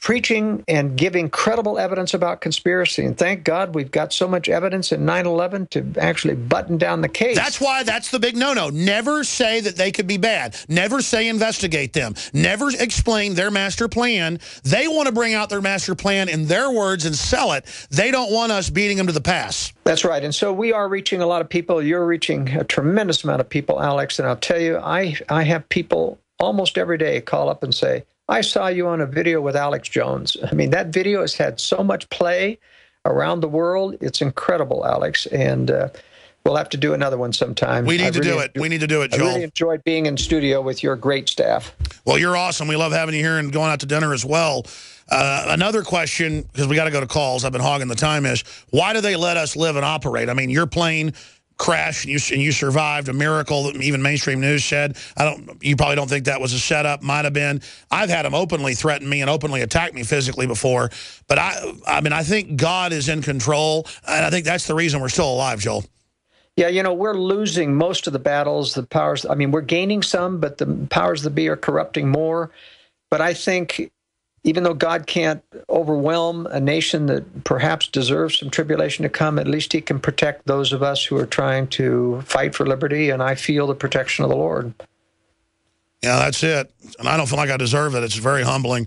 preaching and giving credible evidence about conspiracy. And thank God we've got so much evidence in 9/11 to actually button down the case. That's why that's the big no-no. Never say that they could be bad. Never say investigate them. Never explain their master plan. They want to bring out their master plan in their words and sell it. They don't want us beating them to the pass. That's right. And so we are reaching a lot of people. You're reaching a tremendous amount of people, Alex. And I'll tell you, I have people almost every day call up and say, I saw you on a video with Alex Jones. I mean, that video has had so much play around the world. It's incredible, Alex. And we'll have to do another one sometime. We need to do it. We need to do it, Joel. I really enjoyed being in studio with your great staff. Well, you're awesome. We love having you here and going out to dinner as well. Another question, because we got to go to calls. I've been hogging the time, is why do they let us live and operate? I mean, your plane crashed and you survived, a miracle that even mainstream news said. You probably don't think that was a setup. Might have been. I've had them openly threaten me and openly attack me physically before. But I mean, I think God is in control, and I think that's the reason we're still alive, Joel. Yeah, we're losing most of the battles. The powers, I mean, we're gaining some, but the powers that be are corrupting more. But I think even though God can't overwhelm a nation that perhaps deserves some tribulation to come, at least he can protect those of us who are trying to fight for liberty, and I feel the protection of the Lord. Yeah, that's it. And I don't feel like I deserve it. It's very humbling.